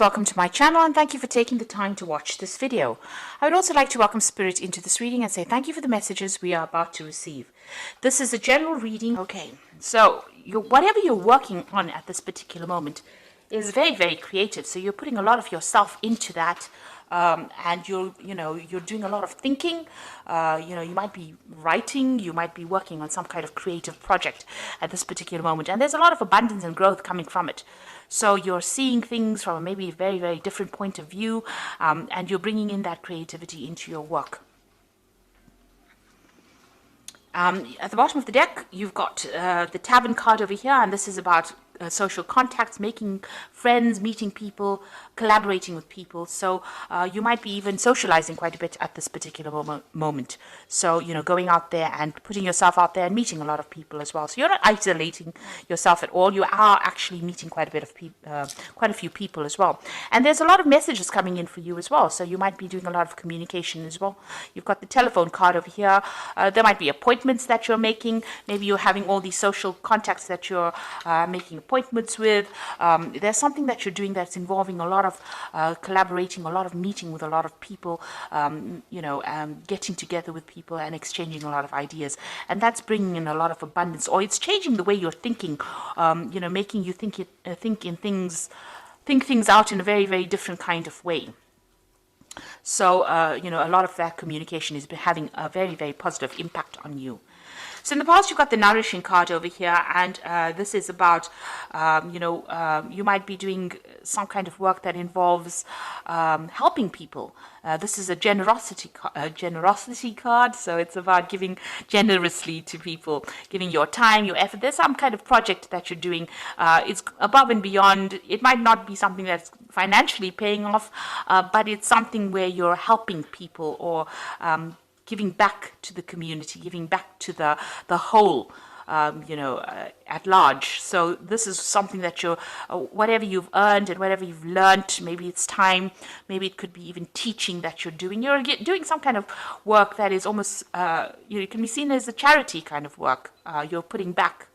Welcome to my channel and thank you for taking the time to watch this video. I would also like to welcome Spirit into this reading and say thank you for the messages we are about to receive. This is a general reading. Okay, so whatever you're working on at this particular moment is very, very creative. So you're putting a lot of yourself into that. And you're doing a lot of thinking. You might be writing, you might be working on some kind of creative project at this particular moment, and there's a lot of abundance and growth coming from it. So you're seeing things from maybe a very, very different point of view, and you're bringing in that creativity into your work. At the bottom of the deck, you've got the Tavern card over here, and this is about social contacts, making friends, meeting people, collaborating with people. So you might be even socializing quite a bit at this particular moment. So, going out there and putting yourself out there and meeting a lot of people as well. So you're not isolating yourself at all. You are actually meeting quite a bit of people, quite a few people as well. And there's a lot of messages coming in for you as well. So you might be doing a lot of communication as well. You've got the telephone card over here. There might be appointments that you're making. Maybe you're having all these social contacts that you're making appointments with. There's something that you're doing that's involving a lot of collaborating, a lot of meeting with a lot of people, getting together with people and exchanging a lot of ideas, and that's bringing in a lot of abundance, or it's changing the way you're thinking, making you think things out in a very, very different kind of way. So a lot of that communication is having a very, very positive impact on you. So in the past, you've got the Nourishing card over here, and this is about, you might be doing some kind of work that involves helping people. This is a generosity card, so it's about giving generously to people, giving your time, your effort. There's some kind of project that you're doing. It's above and beyond. It might not be something that's financially paying off, but it's something where you're helping people, or giving back to the community, giving back to the whole, at large. So this is something that you're, whatever you've earned and whatever you've learned, maybe it's time, maybe it could be even teaching that you're doing. You're doing some kind of work that is almost, it can be seen as a charity kind of work. You're putting back.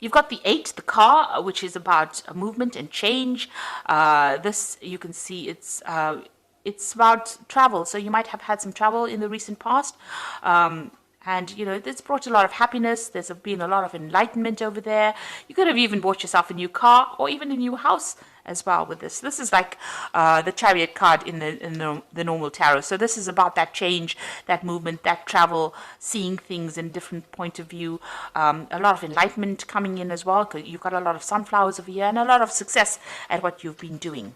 You've got the 8, the car, which is about movement and change. This, you can see it's about travel. So you might have had some travel in the recent past. And, it's brought a lot of happiness. There's been a lot of enlightenment over there. You could have even bought yourself a new car or even a new house as well with this. This is like the Chariot card in the normal tarot. So this is about that change, that movement, that travel, seeing things in different point of view. A lot of enlightenment coming in as well, because you've got a lot of sunflowers over here and a lot of success at what you've been doing.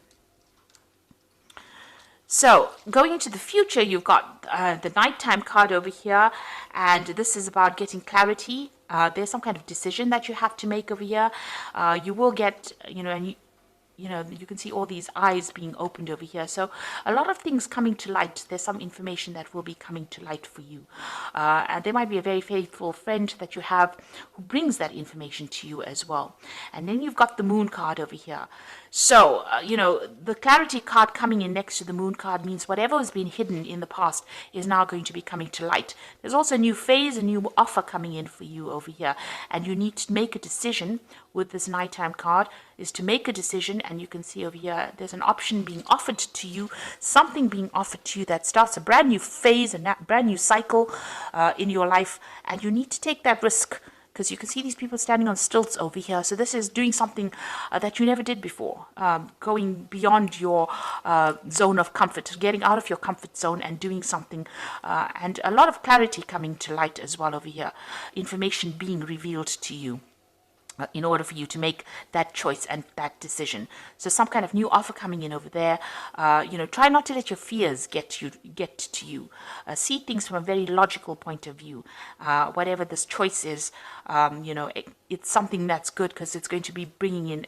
So, going into the future, you've got the Nighttime card over here, and this is about getting clarity. There's some kind of decision that you have to make over here. You will get, and you can see all these eyes being opened over here. So a lot of things coming to light. There's some information that will be coming to light for you. And there might be a very faithful friend that you have who brings that information to you as well. And then you've got the Moon card over here. So, the Clarity card coming in next to the Moon card means whatever has been hidden in the past is now going to be coming to light. There's also a new phase, a new offer coming in for you over here. And you need to make a decision with this Nighttime card, is to make a decision. And you can see over here, there's an option being offered to you, something being offered to you that starts a brand new phase, a brand new cycle in your life. And you need to take that risk, because you can see these people standing on stilts over here. So this is doing something that you never did before, going beyond your zone of comfort, getting out of your comfort zone and doing something, and a lot of clarity coming to light as well over here, information being revealed to you in order for you to make that choice and that decision. So some kind of new offer coming in over there. Try not to let your fears get to you. See things from a very logical point of view. Whatever this choice is, it's something that's good, because it's going to be bringing in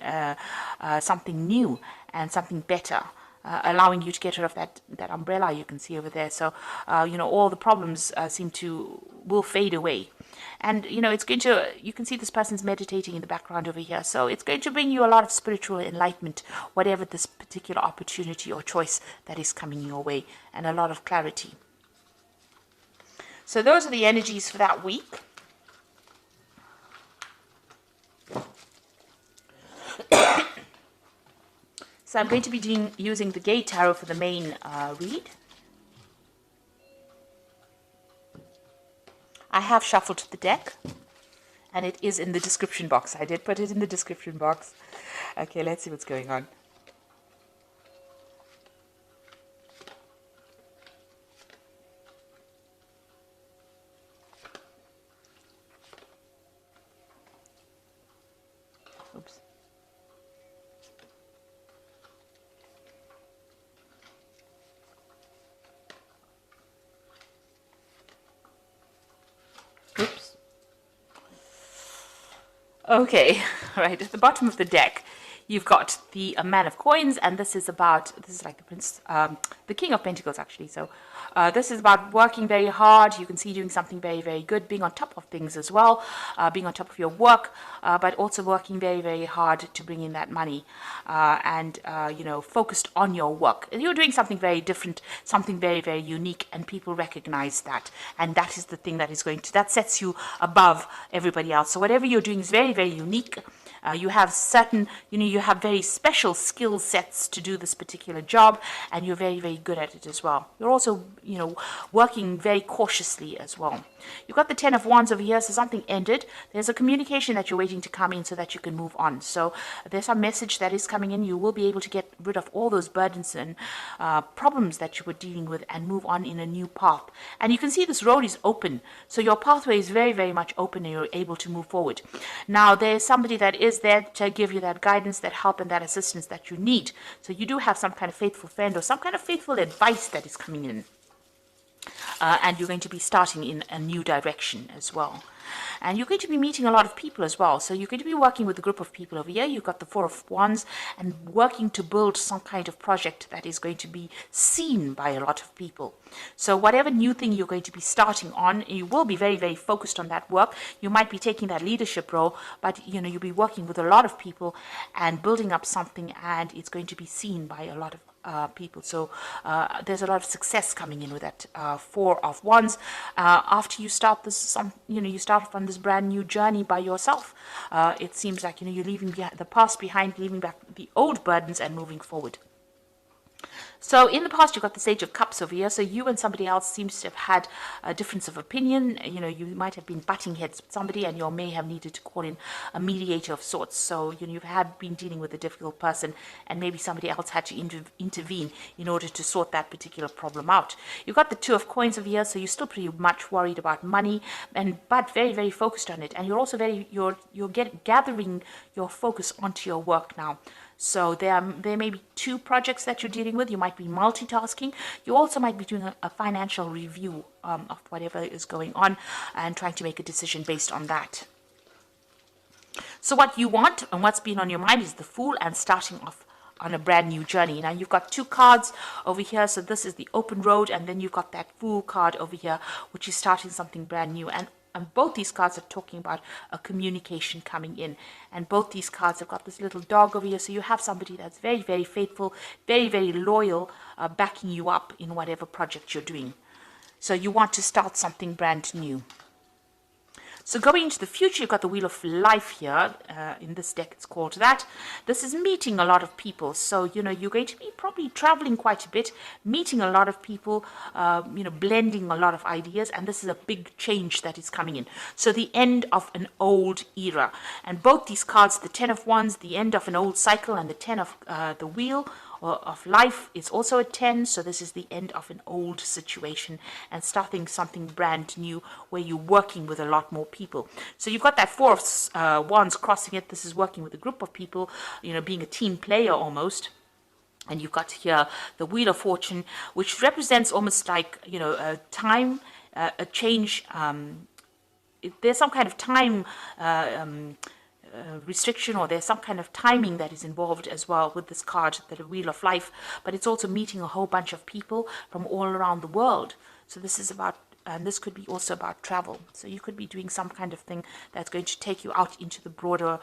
something new and something better. Allowing you to get rid of that umbrella you can see over there. So, all the problems will fade away. And, it's going to, you can see this person's meditating in the background over here. So it's going to bring you a lot of spiritual enlightenment, whatever this particular opportunity or choice that is coming your way, and a lot of clarity. So those are the energies for that week. So I'm going to be using the Gay Tarot for the main read. I have shuffled the deck, and it is in the description box. I did put it in the description box. Okay, let's see what's going on. Oops. Oops. Okay, right, at the bottom of the deck, you've got the Man of Coins, and this is like the Prince, the King of Pentacles, actually. So this is about working very hard. You can see doing something very, very good, being on top of things as well, being on top of your work, but also working very, very hard to bring in that money, and focused on your work. You're doing something very different, something very, very unique, and people recognize that. And that is the thing that that sets you above everybody else. So whatever you're doing is very, very unique. You have certain, you have very special skill sets to do this particular job, and you're very, very good at it as well. You're also, working very cautiously as well. You've got the Ten of Wands over here, so something ended. There's a communication that you're waiting to come in so that you can move on. So there's a message that is coming in. You will be able to get rid of all those burdens and problems that you were dealing with and move on in a new path. And you can see this road is open. So your pathway is very, very much open, and you're able to move forward. Now, there's somebody that is there to give you that guidance, that help, and that assistance that you need. So you do have some kind of faithful friend or some kind of faithful advice that is coming in. And you're going to be starting in a new direction as well. And you're going to be meeting a lot of people as well. So you're going to be working with a group of people over here. You've got the Four of Wands, and working to build some kind of project that is going to be seen by a lot of people. So whatever new thing you're going to be starting on, you will be very, very focused on that work. You might be taking that leadership role, but you'll be working with a lot of people and building up something, and it's going to be seen by a lot of people. So there's a lot of success coming in with that Four of Wands. After you start this, you start on this brand new journey by yourself. It seems like you're leaving the past behind, leaving back the old burdens, and moving forward. So in the past, you've got the Sage of Cups over here. So you and somebody else seems to have had a difference of opinion. You might have been butting heads with somebody, and you may have needed to call in a mediator of sorts. So you've been dealing with a difficult person, and maybe somebody else had to intervene in order to sort that particular problem out. You've got the Two of Coins over here. So you're still pretty much worried about money, but very, very focused on it. And you're also gathering your focus onto your work now. So there may be two projects that you're dealing with. You might be multitasking. You also might be doing a financial review of whatever is going on, and trying to make a decision based on that. So what you want and what's been on your mind is the Fool, and starting off on a brand new journey. Now you've got two cards over here. So this is the open road, and then you've got that Fool card over here, which is starting something brand new. And both these cards are talking about a communication coming in. And both these cards have got this little dog over here. So you have somebody that's very, very faithful, very, very loyal, backing you up in whatever project you're doing. So you want to start something brand new. So going into the future, you've got the Wheel of Life here. In this deck, it's called that. This is meeting a lot of people. So, you're going to be probably traveling quite a bit, meeting a lot of people, blending a lot of ideas. And this is a big change that is coming in. So the end of an old era. And both these cards, the Ten of Wands, the end of an old cycle, and the Ten of the Wheel of Life is also a 10. So this is the end of an old situation and starting something brand new, where you're working with a lot more people. So you've got that Four of Wands crossing it. This is working with a group of people, being a team player almost. And you've got here the Wheel of Fortune, which represents almost like a time, a change. There's some kind of time restriction, or there's some kind of timing that is involved as well with this card, the Wheel of Life. But it's also meeting a whole bunch of people from all around the world. So this is about, and this could be also about travel. So you could be doing some kind of thing that's going to take you out into the broader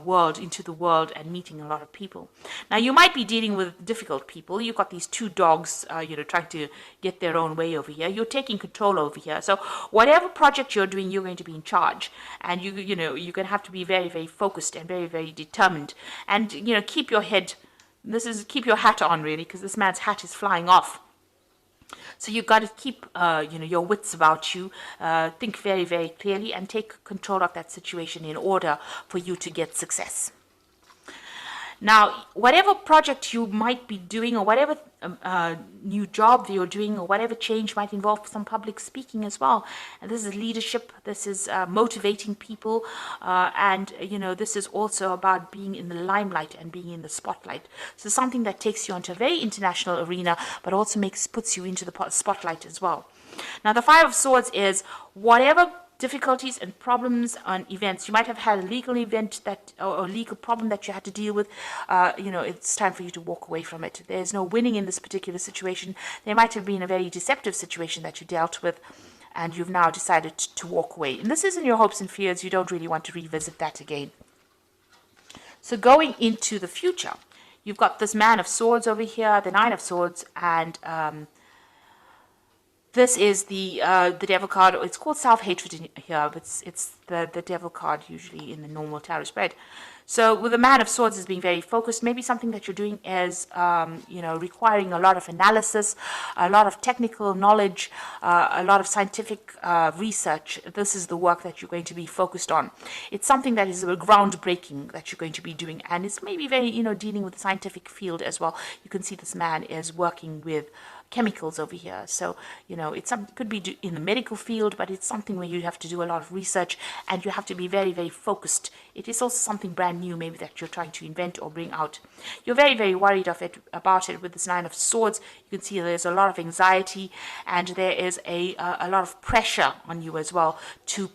world, into the world, and meeting a lot of people. Now you might be dealing with difficult people. You've got these two dogs, trying to get their own way over here. You're taking control over here. So whatever project you're doing, you're going to be in charge, and you're going to have to be very, very focused and very, very determined, and keep your head this is keep your hat on, really, because this man's hat is flying off. So you've got to keep, your wits about you, think very, very clearly, and take control of that situation in order for you to get success. Now, whatever project you might be doing, or whatever new job that you're doing, or whatever change might involve some public speaking as well. And this is leadership, this is motivating people, and this is also about being in the limelight and being in the spotlight. So something that takes you onto a very international arena, but also puts you into the spotlight as well. Now, the Five of Swords is whatever difficulties and problems on events. You might have had a legal event or legal problem that you had to deal with. It's time for you to walk away from it. There's no winning in this particular situation. There might have been a very deceptive situation that you dealt with, and you've now decided to walk away. And this isn't your hopes and fears. You don't really want to revisit that again. So going into the future, you've got this Man of Swords over here, the Nine of Swords, and this is the Devil card. It's called self-hatred in here, but it's the Devil card usually in the normal tarot spread. So with the Man of Swords as being very focused, maybe something that you're doing is, requiring a lot of analysis, a lot of technical knowledge, a lot of scientific research. This is the work that you're going to be focused on. It's something that is groundbreaking that you're going to be doing, and it's maybe very, dealing with the scientific field as well. You can see this man is working with chemicals over here. So, it could be in the medical field, but it's something where you have to do a lot of research and you have to be very, very focused. It is also something brand new, maybe that you're trying to invent or bring out. You're very, very worried about it with this Nine of Swords. You can see there's a lot of anxiety, and there is a lot of pressure on you as well to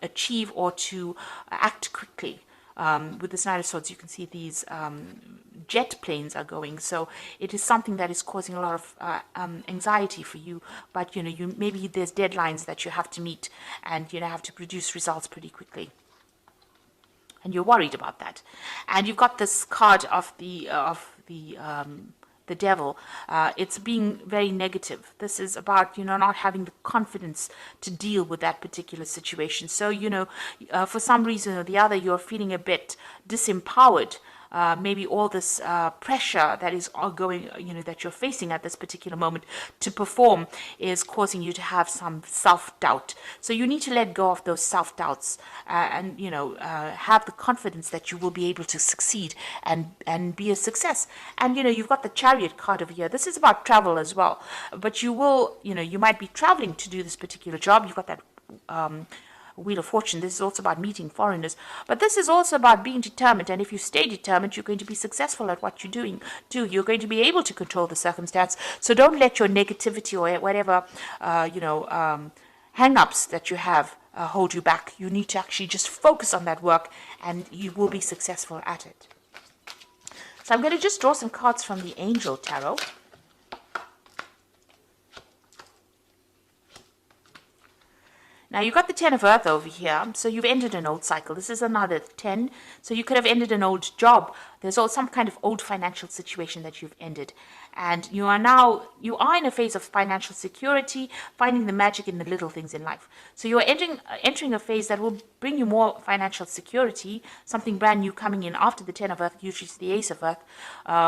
achieve or to act quickly. With this Nine of Swords, you can see these jet planes are going, so it is something that is causing a lot of anxiety for you. But maybe there's deadlines that you have to meet, and have to produce results pretty quickly, and you're worried about that. And you've got this card of the Devil. It's being very negative. This is about not having the confidence to deal with that particular situation. So for some reason or the other, you're feeling a bit disempowered. Maybe all this pressure that is ongoing, that you're facing at this particular moment to perform is causing you to have some self-doubt. So you need to let go of those self-doubts and have the confidence that you will be able to succeed and be a success. And you've got the Chariot card over here. This is about travel as well. But you will, you might be traveling to do this particular job. You've got that Wheel of Fortune. This is also about meeting foreigners, but this is also about being determined. And if you stay determined, you're going to be successful at what you're doing. You're going to be able to control the circumstance. So don't let your negativity or whatever hang-ups that you have hold you back. You need to actually just focus on that work, and you will be successful at it. So I'm going to just draw some cards from the Angel Tarot. Now, you've got the Ten of Earth over here, so you've ended an old cycle. This is another 10, so you could have ended an old job. There's also some kind of old financial situation that you've ended. And you are in a phase of financial security, finding the magic in the little things in life. So you're entering a phase that will bring you more financial security, something brand new coming in after the Ten of Earth, usually it's the Ace of Earth,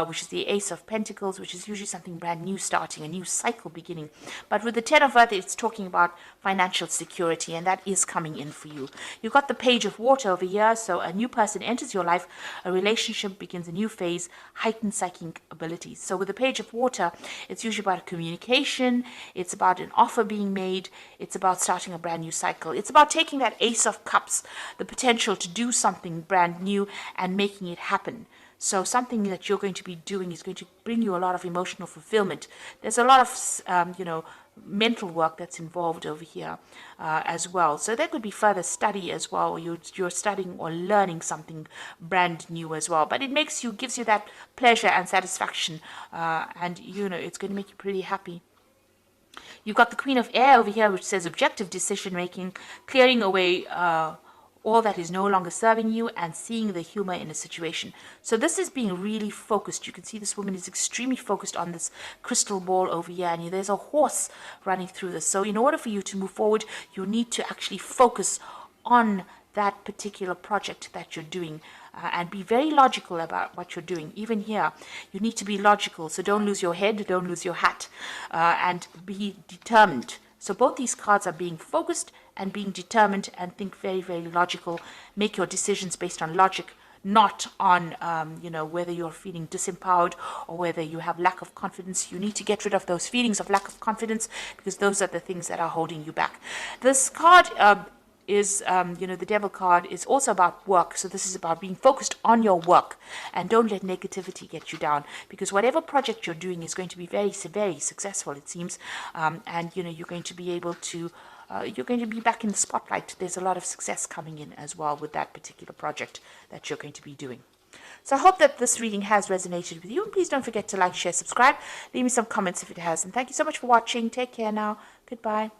which is the Ace of Pentacles, which is usually something brand new starting, a new cycle beginning. But with the Ten of Earth, it's talking about financial security, and that is coming in for you. You've got the Page of Water over here, so a new person enters your life, a relationship begins a new phase, heightened psychic abilities. So with the Page of Water, it's usually about communication, it's about an offer being made, it's about starting a brand new cycle. It's about taking that Ace of Cups, the potential to do something brand new and making it happen. So something that you're going to be doing is going to bring you a lot of emotional fulfillment. There's a lot of, mental work that's involved over here as well. So there could be further study as well. You're studying or learning something brand new as well. But it gives you that pleasure and satisfaction, and it's going to make you pretty happy. You've got the Queen of Air over here, which says objective decision making, clearing away all that is no longer serving you, and seeing the humor in a situation. So this is being really focused. You can see this woman is extremely focused on this crystal ball over here, and there's a horse running through this. So in order for you to move forward, you need to actually focus on that particular project that you're doing, and be very logical about what you're doing. Even here, you need to be logical. So don't lose your head, don't lose your hat, and be determined. So both these cards are being focused and being determined, and think very, very logical. Make your decisions based on logic, not on whether you're feeling disempowered or whether you have lack of confidence. You need to get rid of those feelings of lack of confidence, because those are the things that are holding you back. This card is the devil card is also about work. So this is about being focused on your work, and don't let negativity get you down, because whatever project you're doing is going to be very, very successful, it seems. And you're going to be able to you're going to be back in the spotlight. There's a lot of success coming in as well with that particular project that you're going to be doing. So I hope that this reading has resonated with you. And please don't forget to like, share, subscribe. Leave me some comments if it has. And thank you so much for watching. Take care now. Goodbye.